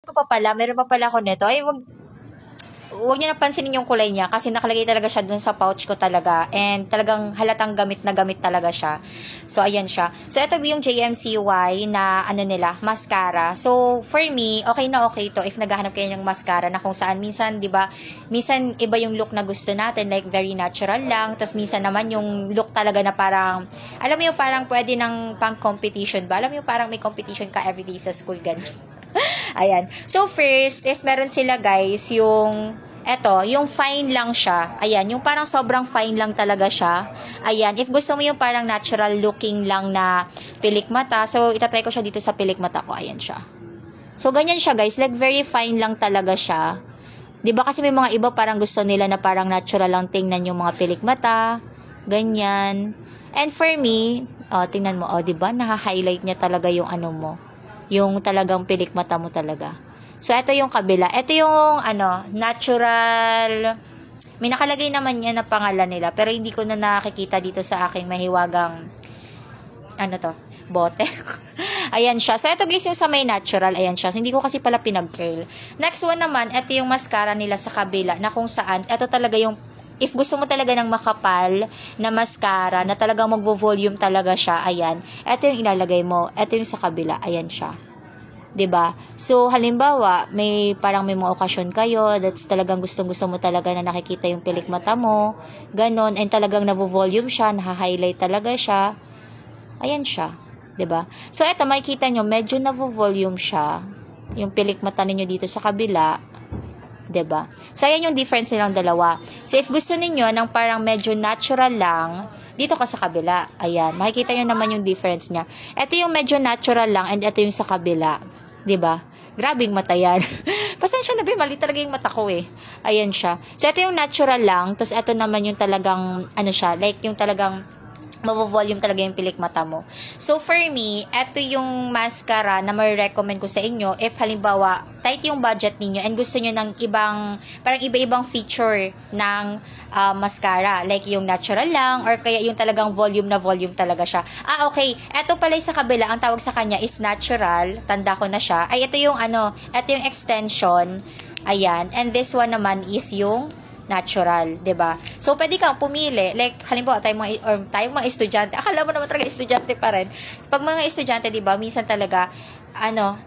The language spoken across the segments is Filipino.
ko pa pala, meron pa pala ako nito. Ay, wag niyo napansinin yung kulay niya kasi nakalagay talaga siya dun sa pouch ko talaga. And talagang halatang gamit na gamit talaga siya. So, ayan siya. So, ito yung JMCY na ano nila, mascara. So, for me, okay na okay to if naghahanap kayo ng mascara na kung saan minsan, di ba, minsan iba yung look na gusto natin, like very natural lang. Tapos minsan naman yung look talaga na parang, alam mo yung parang pwede ng pang competition ba? Alam mo yung parang may competition ka everyday sa school, ganun. Ayan. So, first is meron sila guys, yung fine lang siya. Ayan, yung parang sobrang fine lang talaga siya. Ayan, if gusto mo yung parang natural looking lang na pilik mata, so itatry ko siya dito sa pilik mata ko. Ayan siya. So, ganyan siya guys, like very fine lang talaga siya. 'Di ba kasi may mga iba parang gusto nila na parang natural lang tingnan yung mga pilik mata. Ganyan. And for me, tingnan mo, 'di ba? Naha-highlight niya talaga yung ano mo. Yung talagang pilik mata mo talaga. So, ito yung kabila. Ito yung, natural. May nakalagay naman yan na pangalan nila. Pero hindi ko na nakikita dito sa aking mahiwagang, bote. Ayan siya. So, ito guys yung sa may natural. Ayan siya. So, hindi ko kasi pala pinag-curl. Next one naman, ito yung mascara nila sa kabila na kung saan, ito talaga yung if gusto mo talaga ng makapal na mascara na talagang magvo-volume talaga siya, ayan. Ito yung ilalagay mo. Ito yung sa kabila. Ayan siya. 'Di ba? So, halimbawa, may mga okasyon kayo that's talagang gustong-gusto mo talaga na nakikita yung pilik mata mo. Ganon. And talagang navo-volume siya, naha-highlight talaga siya. Ayan siya. 'Di ba? So, ito, makikita nyo, medyo navo-volume siya. Yung pilik mata ninyo dito sa kabila. 'Di ba? So, ayan yung difference nilang dalawa. So, if gusto niyo ng parang medyo natural lang, dito ka sa kabila. Ayan, makikita niyo naman yung difference niya. Ito yung medyo natural lang and ito yung sa kabila. 'Di ba? Grabing mata yan. Pasensya na ba, mali talaga yung mata ko eh. Ayan siya. So, ito yung natural lang, tapos ito naman yung talagang siya, like yung talagang mavo-volume talaga yung pilik mata mo. So, for me, ito yung mascara na ma-recommend ko sa inyo if halimbawa, tight yung budget ninyo and gusto nyo ng parang iba-ibang feature ng mascara. Like yung natural lang or kaya yung talagang volume na volume talaga siya. Okay. Ito pala sa kabila, ang tawag sa kanya is natural. Tanda ko na siya. Ay, ito yung ito yung extension. Ayan. And this one naman is yung natural, 'di ba? So pwede kang pumili, like halimbawa tayong mga estudyante. Akala mo naman talaga estudyante pa rin. Pag mga estudyante, 'di ba, minsan talaga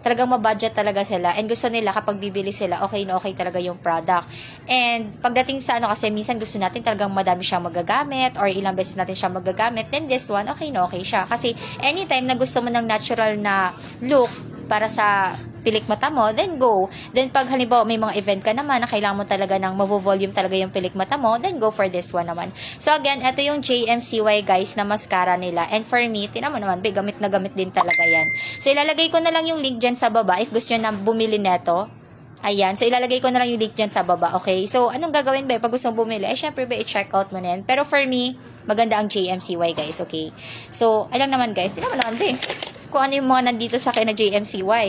talagang ma-budget talaga sila and gusto nila kapag bibili sila, okay na okay talaga yung product. And pagdating sa kasi minsan gusto natin talagang madami siyang magagamit or ilang beses natin siya magagamit, then this one, okay na okay siya. Kasi anytime na gusto mo ng natural na look para sa pilik mata mo, then go. Then pag halimbawa may mga event ka naman na kailangan mo talaga ng mavo-volume talaga yung pilik mata mo, then go for this one naman. So again, ito yung JMCY guys na mascara nila. And for me, tinan mo naman, gamit na gamit din talaga yan. So ilalagay ko na lang yung link dyan sa baba if gusto nyo na bumili neto. Ayan. So, ilalagay ko na lang yung link dyan sa baba. Okay? So, anong gagawin ba? Pag gusto mong bumili, syempre ba, i-check out mo na yan. Pero for me, maganda ang JMCY, guys. Okay? So, alam naman, guys. Tinan mo naman din kung ano yung mga nandito sa akin na JMCY.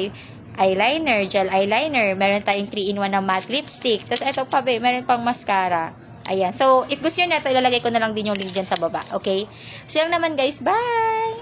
Eyeliner, gel eyeliner. Meron tayong 3-in-1 na matte lipstick. Tapos, ito pa ba, meron pang mascara. Ayan. So, if gusto nyo na ito, ilalagay ko na lang din yung link dyan sa baba. Okay? So, yan naman, guys. Bye!